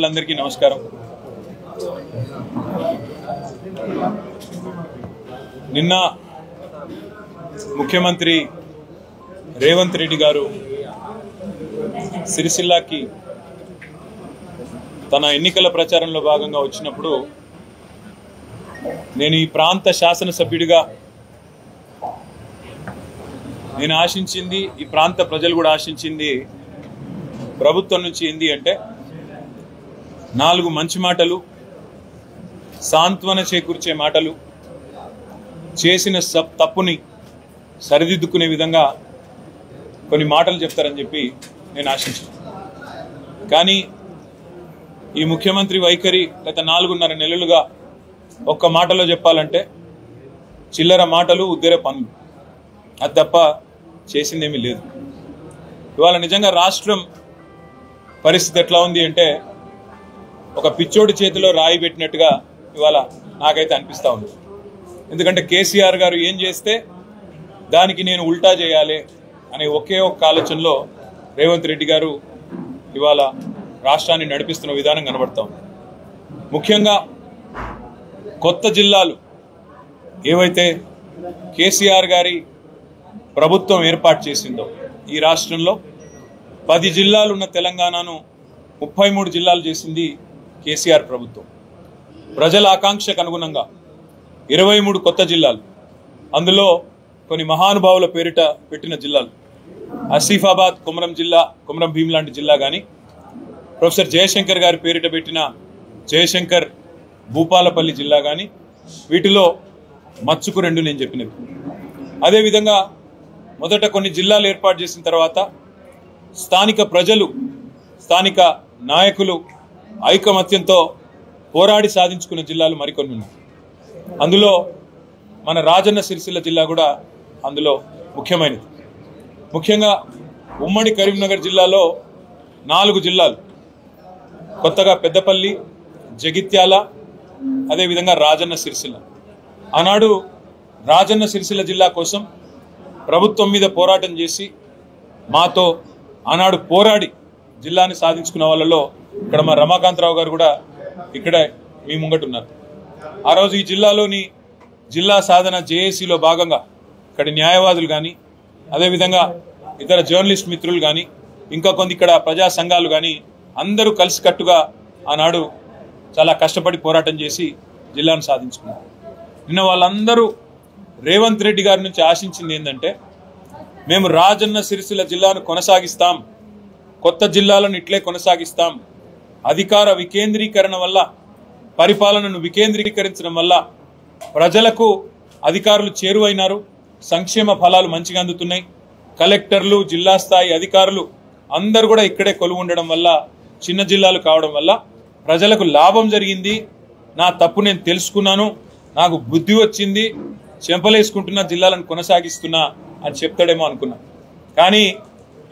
అందరికీ నమస్కారం. నిన్న ముఖ్యమంత్రి రేవంత్ రెడ్డి గారు సిరిసిల్లాకి తన ఎన్నికల ప్రచారంలో భాగంగా వచ్చినప్పుడు నేను ఈ ప్రాంత శాసనసభ్యుడిగా నేను ఆశించింది, ఈ ప్రాంత ప్రజలు కూడా ఆశించింది ప్రభుత్వం నుంచి ఏంది అంటే 4 మంచి మాటలు, సాంత్వన చేకూర్చే మాటలు, చేసిన తప్పుని సరిదిద్దుకునే విధంగా కొన్ని మాటలు చెప్తారని చెప్పి నేను ఆశించాను. కానీ ఈ ముఖ్యమంత్రి వైఖరి గత 4.5 నెలలుగా ఒక్క మాటలో చెప్పాలంటే చిల్లర మాటలు, ఉద్దెర పనులు, అది తప్ప చేసిందేమీ లేదు. ఇవాళ నిజంగా రాష్ట్రం పరిస్థితి ఎట్లా ఉంది అంటే ఒక పిచ్చోడి చేతిలో రాయి పెట్టినట్టుగా ఇవాళ నాకైతే అనిపిస్తూ ఉంది. ఎందుకంటే కేసీఆర్ గారు ఏం చేస్తే దానికి నేను ఉల్టా చేయాలి అనే ఒకే ఒక్క ఆలోచనలో రేవంత్ రెడ్డి గారు ఇవాళ రాష్ట్రాన్ని నడిపిస్తున్న విధానం కనబడతా ఉంది. ముఖ్యంగా కొత్త జిల్లాలు ఏవైతే కేసీఆర్ గారి ప్రభుత్వం ఏర్పాటు చేసిందో, ఈ రాష్ట్రంలో 10 జిల్లాలు ఉన్న తెలంగాణను 33 జిల్లాలు చేసింది కేసీఆర్ ప్రభుత్వం. ప్రజల ఆకాంక్షకు అనుగుణంగా 23 కొత్త జిల్లాలు, అందులో కొన్ని మహానుభావుల పేరిట పెట్టిన జిల్లాలు, ఆసిఫాబాద్ కొమరం జిల్లా, కొమరం భీం లాంటి జిల్లా కానీ, ప్రొఫెసర్ జయశంకర్ గారి పేరిట పెట్టిన జయశంకర్ భూపాలపల్లి జిల్లా కానీ, వీటిలో మచ్చుకు 2 నేను చెప్పినవి. అదేవిధంగా మొదట కొన్ని జిల్లాలు ఏర్పాటు చేసిన తర్వాత స్థానిక ప్రజలు, స్థానిక నాయకులు ఐకమత్యంతో పోరాడి సాధించుకున్న జిల్లాలు మరికొన్ని ఉన్నాయి. అందులో మన రాజన్న సిరిసిల్ల జిల్లా కూడా అందులో ముఖ్యమైనది. ముఖ్యంగా ఉమ్మడి కరీంనగర్ జిల్లాలో 4 జిల్లాలు, కొత్తగా పెద్దపల్లి, జగిత్యాల, అదేవిధంగా రాజన్న సిరిసిల్ల. ఆనాడు రాజన్న సిరిసిల్ల జిల్లా కోసం ప్రభుత్వం మీద పోరాటం చేసి మాతో ఆనాడు పోరాడి జిల్లాని సాధించుకున్న వాళ్ళలో ఇక్కడ మా రమాకాంతరావు గారు కూడా ఇక్కడ మీ ముంగటున్నారు. ఆ రోజు ఈ జిల్లాలోని జిల్లా సాధన జేఏసీలో భాగంగా ఇక్కడ న్యాయవాదులు కానీ, అదేవిధంగా ఇతర జర్నలిస్ట్ మిత్రులు కానీ, ఇంకా కొంత ఇక్కడ ప్రజా సంఘాలు కానీ అందరూ కలిసికట్టుగా ఆనాడు చాలా కష్టపడి పోరాటం చేసి జిల్లాను సాధించుకున్నారు. నిన్న వాళ్ళందరూ రేవంత్ రెడ్డి గారి నుంచి ఆశించింది ఏంటంటే మేము రాజన్న సిరిసిల్ల జిల్లాను కొనసాగిస్తాం, కొత్త జిల్లాలను ఇట్లే కొనసాగిస్తాం, అధికార వికేంద్రీకరణ వల్ల, పరిపాలనను వికేంద్రీకరించడం వల్ల ప్రజలకు అధికారులు చేరువైనారు, సంక్షేమ ఫలాలు మంచిగా అందుతున్నాయి, కలెక్టర్లు, జిల్లా స్థాయి అధికారులు అందరూ కూడా ఇక్కడే కొలువు ఉండడం వల్ల, చిన్న జిల్లాలు కావడం వల్ల ప్రజలకు లాభం జరిగింది, నా తప్పు నేను తెలుసుకున్నాను, నాకు బుద్ధి వచ్చింది, చెంపలేసుకుంటున్న జిల్లాలను కొనసాగిస్తున్నా అని చెప్తాడేమో అనుకున్నా. కానీ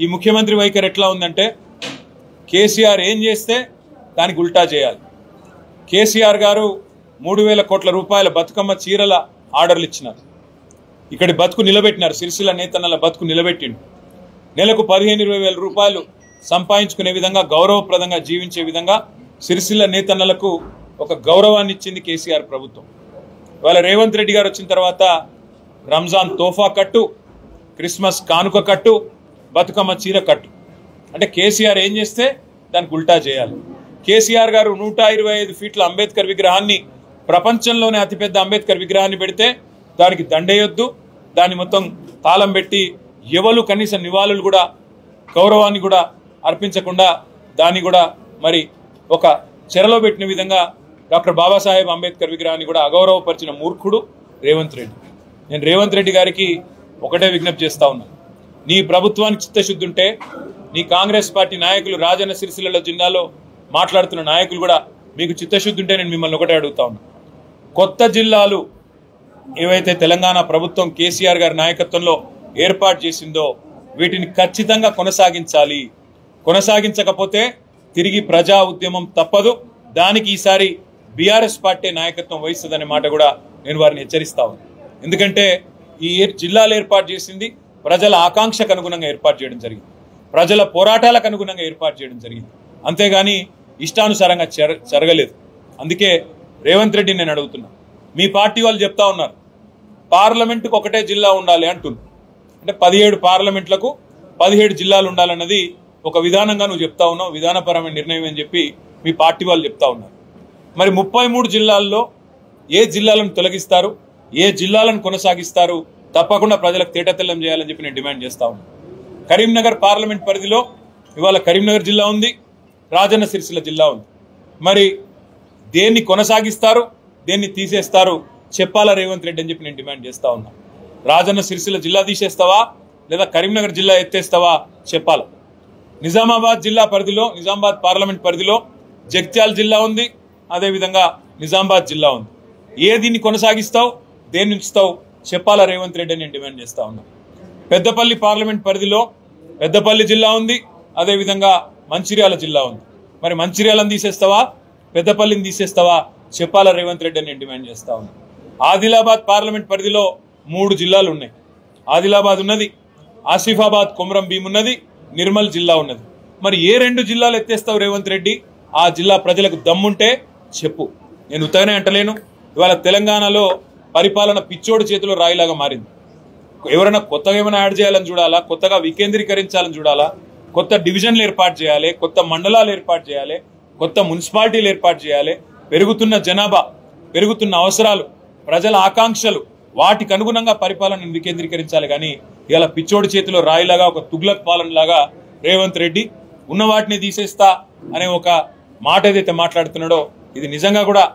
ఈ ముఖ్యమంత్రి వైఖరి ఎట్లా ఉందంటే కేసీఆర్ ఏం చేస్తే దానికి ఉల్టా చేయాలి. కేసీఆర్ గారు 3,000 కోట్ల రూపాయల బతుకమ్మ చీరల ఆర్డర్లు ఇచ్చినారు. ఇక్కడి బతుకు నిలబెట్టినారు, సిరిసిల్ల నేతన్నల బతుకు నిలబెట్టిండు. నెలకు 15-20 వేల రూపాయలు సంపాదించుకునే విధంగా, గౌరవప్రదంగా జీవించే విధంగా సిరిసిల్ల నేతన్నలకు ఒక గౌరవాన్ని ఇచ్చింది కేసీఆర్ ప్రభుత్వం. ఇవాళ రేవంత్ రెడ్డి గారు వచ్చిన తర్వాత రంజాన్ తోఫా కట్టు, క్రిస్మస్ కానుక కట్టు, బతుకమ్మ చీర కట్టు. అంటే కేసీఆర్ ఏం చేస్తే దానికి ఉల్టా చేయాలి. కేసీఆర్ గారు 125 ఫీట్ల అంబేద్కర్ విగ్రహాన్ని, ప్రపంచంలోనే అతిపెద్ద అంబేద్కర్ విగ్రహాన్ని పెడితే దానికి దండేయొద్దు, దాన్ని మొత్తం తాళం పెట్టి ఎవరు కనీస నివాళులు కూడా, గౌరవాన్ని కూడా అర్పించకుండా దాన్ని కూడా మరి ఒక చెరలో పెట్టిన విధంగా డాక్టర్ బాబాసాహెబ్ అంబేద్కర్ విగ్రహాన్ని కూడా అగౌరవపరిచిన మూర్ఖుడు రేవంత్ రెడ్డి. నేను రేవంత్ రెడ్డి గారికి ఒకటే విజ్ఞప్తి చేస్తా ఉన్నా, నీ ప్రభుత్వానికి చిత్తశుద్ధి ఉంటే, నీ కాంగ్రెస్ పార్టీ నాయకులు రాజన్న సిరిసిల్ల జిల్లాలో మాట్లాడుతున్న నాయకులు కూడా మీకు చిత్తశుద్ధి ఉంటే నేను మిమ్మల్ని ఒకటే అడుగుతా ఉన్నా, కొత్త జిల్లాలు ఏవైతే తెలంగాణ ప్రభుత్వం కేసీఆర్ గారి నాయకత్వంలో ఏర్పాటు చేసిందో వీటిని ఖచ్చితంగా కొనసాగించాలి. కొనసాగించకపోతే తిరిగి ప్రజా ఉద్యమం తప్పదు. దానికి ఈసారి బీఆర్ఎస్ పార్టీ నాయకత్వం వహిస్తుందనే మాట కూడా నేను వారిని హెచ్చరిస్తా ఉన్నాను. ఎందుకంటే ఈ జిల్లాలు ఏర్పాటు చేసింది ప్రజల ఆకాంక్షకు అనుగుణంగా ఏర్పాటు చేయడం జరిగింది, ప్రజల పోరాటాలకు అనుగుణంగా ఏర్పాటు చేయడం జరిగింది. అంతేగాని ఇష్టానుసారంగా జరగలేదు. అందుకే రేవంత్ రెడ్డి నేను అడుగుతున్నా, మీ పార్టీ వాళ్ళు చెప్తా ఉన్నారు పార్లమెంటుకు ఒకటే జిల్లా ఉండాలి అంటున్నారు. అంటే 17 పార్లమెంట్లకు 17 జిల్లాలు ఉండాలన్నది ఒక విధానంగా నువ్వు చెప్తా ఉన్నావు, విధానపరమైన నిర్ణయం అని చెప్పి మీ పార్టీ వాళ్ళు చెప్తా ఉన్నారు. మరి 33 జిల్లాల్లో ఏ జిల్లాలను తొలగిస్తారు, ఏ జిల్లాలను కొనసాగిస్తారు, తప్పకుండా ప్రజలకు తేటతెల్లం చేయాలని చెప్పి నేను డిమాండ్ చేస్తా ఉన్నాను. కరీంనగర్ పార్లమెంట్ పరిధిలో ఇవాళ కరీంనగర్ జిల్లా ఉంది, రాజన్న సిరిసిల్ల జిల్లా ఉంది. మరి దేన్ని కొనసాగిస్తారు, దేన్ని తీసేస్తారు చెప్పాలా రేవంత్ రెడ్డి అని చెప్పి నేను డిమాండ్ చేస్తా ఉన్నా. రాజన్న సిరిసిల్ల జిల్లా తీసేస్తావా లేదా కరీంనగర్ జిల్లా ఎత్తేస్తావా చెప్పాలా. నిజామాబాద్ జిల్లా పరిధిలో, నిజామాబాద్ పార్లమెంట్ పరిధిలో జగిత్యాల జిల్లా ఉంది, అదేవిధంగా నిజామాబాద్ జిల్లా ఉంది. దీన్ని కొనసాగిస్తావు, దేన్ని ఉంచుతావు చెప్పాలా రేవంత్ రెడ్డి అని నేను డిమాండ్ చేస్తా ఉన్నా. పెద్దపల్లి పార్లమెంట్ పరిధిలో పెద్దపల్లి జిల్లా ఉంది, అదేవిధంగా మంచిర్యాల జిల్లా ఉంది. మరి మంచిర్యాలను తీసేస్తావా, పెద్దపల్లిని తీసేస్తావా చెప్పాలా రేవంత్ రెడ్డి అని నేను డిమాండ్ చేస్తా ఉన్నా. ఆదిలాబాద్ పార్లమెంట్ పరిధిలో 3 జిల్లాలు ఉన్నాయి. ఆదిలాబాద్ ఉన్నది, ఆసిఫాబాద్ కొమరం భీం ఉన్నది, నిర్మల్ జిల్లా ఉన్నది. మరి ఏ 2 జిల్లాలు ఎత్తేస్తావు రేవంత్ రెడ్డి? ఆ జిల్లా ప్రజలకు దమ్ముంటే చెప్పు. నేను ఉత్తగానే అంటలేను. ఇవాళ తెలంగాణలో పరిపాలన పిచ్చోడి చేతిలో రాయిలాగా మారింది. ఎవరైనా కొత్తగా ఏమైనా యాడ్ చేయాలని చూడాలా, కొత్తగా వికేంద్రీకరించాలని చూడాలా, కొత్త డివిజన్లు ఏర్పాటు చేయాలి, కొత్త మండలాలు ఏర్పాటు చేయాలి, కొత్త మున్సిపాలిటీలు ఏర్పాటు చేయాలి. పెరుగుతున్న జనాభా, పెరుగుతున్న అవసరాలు, ప్రజల ఆకాంక్షలు, వాటికి అనుగుణంగా పరిపాలనను వికేంద్రీకరించాలి. కానీ ఇలా పిచ్చోడి చేతిలో రాయిలాగా, ఒక తుగ్లక్ పాలనలాగా రేవంత్ రెడ్డి ఉన్న వాటిని తీసేస్తా అనే ఒక మాట ఏదైతే మాట్లాడుతున్నాడో ఇది నిజంగా కూడా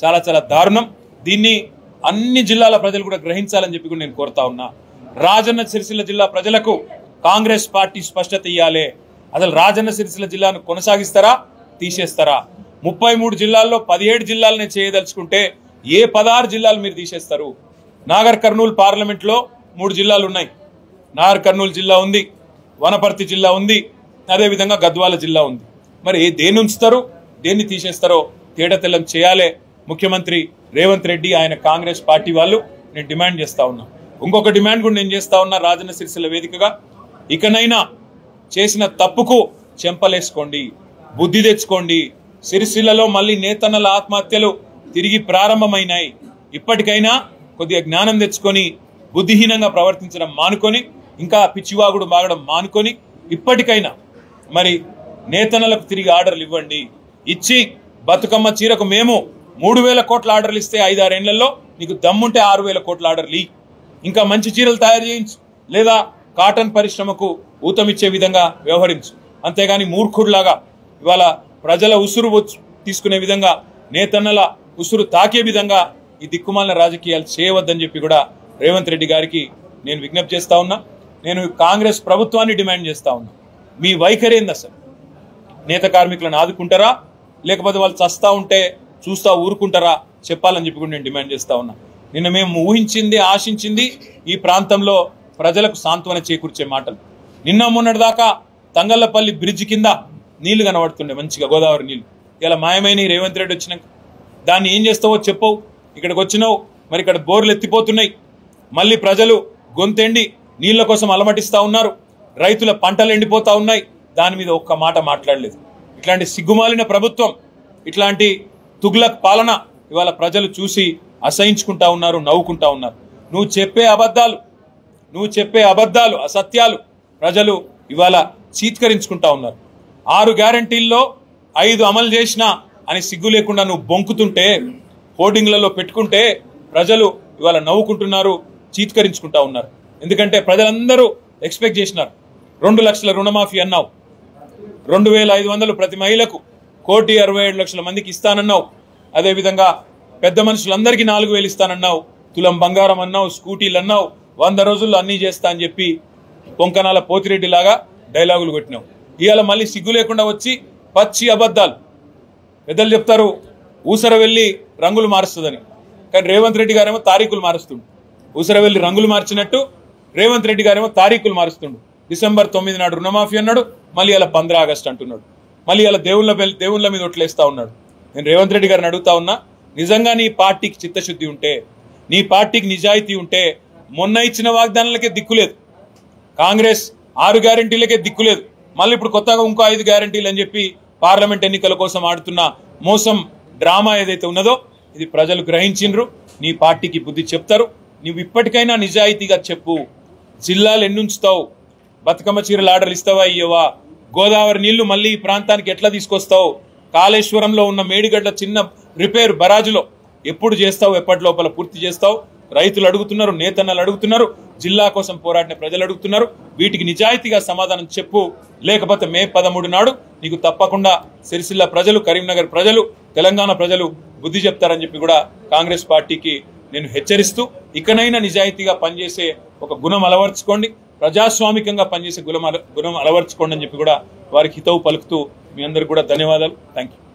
చాలా చాలా దారుణం. దీన్ని అన్ని జిల్లాల ప్రజలు కూడా గ్రహించాలని చెప్పి కూడా నేను కోరుతా ఉన్నా. రాజన్న సిరిసిల్ల జిల్లా ప్రజలకు కాంగ్రెస్ పార్టీ స్పష్టత ఇవ్వాలి. అసలు రాజన్న సిరిసిల్ల జిల్లాను కొనసాగిస్తారా, తీసేస్తారా? 33 జిల్లాల్లో 17 జిల్లాలనే చేయదలుచుకుంటే ఏ 16 జిల్లాలు మీరు తీసేస్తారు? నాగర్ కర్నూలు పార్లమెంట్లో 3 జిల్లాలు ఉన్నాయి. నాగర్ కర్నూలు జిల్లా ఉంది, వనపర్తి జిల్లా ఉంది, అదేవిధంగా గద్వాల జిల్లా ఉంది. మరి దేన్ని ఉంచుతారు, దేన్ని తీసేస్తారో తేటతెల్లం చేయాలి ముఖ్యమంత్రి రేవంత్ రెడ్డి, ఆయన కాంగ్రెస్ పార్టీ వాళ్ళు. నేను డిమాండ్ చేస్తా ఉన్నా. ఇంకొక డిమాండ్ కూడా నేను చేస్తా ఉన్నా రాజన్న సిరిసిల్ల వేదికగా, ఇకనైనా చేసిన తప్పుకు చెంపలేసుకోండి, బుద్ధి తెచ్చుకోండి. సిరిసిల్లలో మళ్ళీ నేతన్నల ఆత్మహత్యలు తిరిగి ప్రారంభమైనాయి. ఇప్పటికైనా కొద్దిగా జ్ఞానం తెచ్చుకొని బుద్ధిహీనంగా ప్రవర్తించడం మానుకొని, ఇంకా పిచ్చివాగుడు బాగడం మానుకొని, ఇప్పటికైనా మరి నేతన్నలకు తిరిగి ఆర్డర్లు ఇవ్వండి. ఇచ్చి బతుకమ్మ చీరకు మేము 3000 కోట్ల ఆర్డర్లు ఇస్తే 5-6 ఏళ్లలో నీకు దమ్ముంటే 6000 కోట్ల ఆర్డర్లు ఇ. ఇంకా మంచి చీరలు తయారు చేయించు, లేదా కాటన్ పరిశ్రమకు ఊతమిచ్చే విధంగా వ్యవహరించు. అంతేగాని మూర్ఖుడిలాగా ఇవాళ ప్రజల ఉసురు తీసుకునే విధంగా, నేతన్నల ఉసురు తాకే విధంగా ఈ దిక్కుమాలిన రాజకీయాలు చేయవద్దని చెప్పి కూడా రేవంత్ రెడ్డి గారికి నేను విజ్ఞప్తి చేస్తా ఉన్నా. నేను కాంగ్రెస్ ప్రభుత్వాన్ని డిమాండ్ చేస్తా ఉన్నా, మీ వైఖరి ఏంది అసలు? నేత కార్మికులను ఆదుకుంటారా, లేకపోతే వాళ్ళు చస్తా ఉంటే చూస్తా ఊరుకుంటారా చెప్పాలని చెప్పి కూడా నేను డిమాండ్ చేస్తా ఉన్నా. నిన్న మేము ఊహించింది, ఆశించింది ఈ ప్రాంతంలో ప్రజలకు సాంత్వన చేకూర్చే మాటలు. నిన్న మొన్నటి దాకా తంగళ్లపల్లి బ్రిడ్జ్ కింద నీళ్లు కనబడుతుండే మంచిగా, గోదావరి నీళ్లు. ఇలా మాయమైన రేవంత్ రెడ్డి వచ్చినాక దాన్ని ఏం చేస్తావో చెప్పవు. ఇక్కడికి వచ్చినావు, మరి ఇక్కడ బోర్లు ఎత్తిపోతున్నాయి, మళ్ళీ ప్రజలు గొంతెండి నీళ్ల కోసం అలమటిస్తా ఉన్నారు, రైతుల పంటలు ఎండిపోతా ఉన్నాయి. దాని మీద ఒక్క మాట మాట్లాడలేదు. ఇట్లాంటి సిగ్గుమాలిన ప్రభుత్వం, ఇట్లాంటి తుగ్లక్ పాలన ఇవాళ ప్రజలు చూసి అసహించుకుంటా ఉన్నారు, నవ్వుకుంటా ఉన్నారు. నువ్వు చెప్పే అబద్ధాలు, అసత్యాలు ప్రజలు ఇవాళ చీత్కరించుకుంటా ఉన్నారు. 6 గ్యారంటీల్లో 5 అమలు చేసినా అని సిగ్గు లేకుండా నువ్వు బొంకుతుంటే, హోర్డింగ్లలో పెట్టుకుంటే ప్రజలు ఇవాళ నవ్వుకుంటున్నారు, చీత్కరించుకుంటా ఉన్నారు. ఎందుకంటే ప్రజలందరూ ఎక్స్పెక్ట్ చేసినారు. 2 లక్షల రుణమాఫీ అన్నావు, 2500 ప్రతి మహిళకు, 1,67,00,000 మందికి ఇస్తానన్నావు. అదేవిధంగా పెద్ద మనుషులందరికీ 4,000 ఇస్తానన్నావు. తులం బంగారం అన్నావు, స్కూటీలు అన్నావు, 100 రోజుల్లో అన్నీ చేస్తా అని చెప్పి పొంకనాల పోతిరెడ్డి లాగా డైలాగులు కొట్టినావు. ఇవాళ మళ్ళీ సిగ్గు లేకుండా వచ్చి పచ్చి అబద్ధాలు. పెద్దలు చెప్తారు ఊసర వెళ్ళి రంగులు మారుస్తుందని, కానీ రేవంత్ రెడ్డి గారేమో తారీఖులు మారుస్తుండు. ఊసర వెళ్ళి రంగులు మార్చినట్టు రేవంత్ రెడ్డి గారేమో తారీఖులు మారుస్తుండు. December 9 నాడు రుణమాఫీ అన్నాడు, మళ్ళీ ఇలా 15 ఆగస్టు అంటున్నాడు. మళ్ళీ ఇలా దేవుళ్ళ మీద ఒట్లేస్తా ఉన్నాడు. నేను రేవంత్ రెడ్డి గారిని అడుగుతా ఉన్నా, నిజంగా నీ పార్టీకి చిత్తశుద్ధి ఉంటే, నీ పార్టీకి నిజాయితీ ఉంటే, మొన్న ఇచ్చిన వాగ్దానాలకే దిక్కులేదు, కాంగ్రెస్ 6 గ్యారంటీలకే దిక్కులేదు, మళ్ళీ ఇప్పుడు కొత్తగా ఇంకో 5 గ్యారంటీలు అని చెప్పి పార్లమెంట్ ఎన్నికల కోసం ఆడుతున్న మోసం డ్రామా ఏదైతే ఉన్నదో ఇది ప్రజలు గ్రహించిండ్రు. నీ పార్టీకి బుద్ధి చెప్తారు. నువ్వు ఇప్పటికైనా నిజాయితీగా చెప్పు. జిల్లాలు ఎన్నుంచుతావు? బతుకమ్మ చీరల ఆర్డర్లు ఇస్తావా ఇయ్యవా? గోదావరి నీళ్లు మళ్ళీ ఈ ప్రాంతానికి ఎట్లా తీసుకొస్తావు? కాళేశ్వరంలో ఉన్న మేడిగడ్డ చిన్న రిపేర్ బరాజులో ఎప్పుడు చేస్తావు? ఎప్పటి లోపల పూర్తి చేస్తావు? రైతులు అడుగుతున్నారు, నేతన్నలు అడుగుతున్నారు, జిల్లా కోసం పోరాడిన ప్రజలు అడుగుతున్నారు. వీటికి నిజాయితీగా సమాధానం చెప్పు. లేకపోతే మే 13 నాడు నీకు తప్పకుండా సిరిసిల్ల ప్రజలు, కరీంనగర్ ప్రజలు, తెలంగాణ ప్రజలు బుద్ధి చెప్తారని చెప్పి కూడా కాంగ్రెస్ పార్టీకి నేను హెచ్చరిస్తూ, ఇకనైనా నిజాయితీగా పనిచేసే ఒక గుణం అలవర్చుకోండి, ప్రజాస్వామికంగా పనిచేసే గుణం అలవర్చుకోండి అని చెప్పి కూడా వారికి హితవు పలుకుతూ మీ అందరికి కూడా ధన్యవాదాలు. Thank you.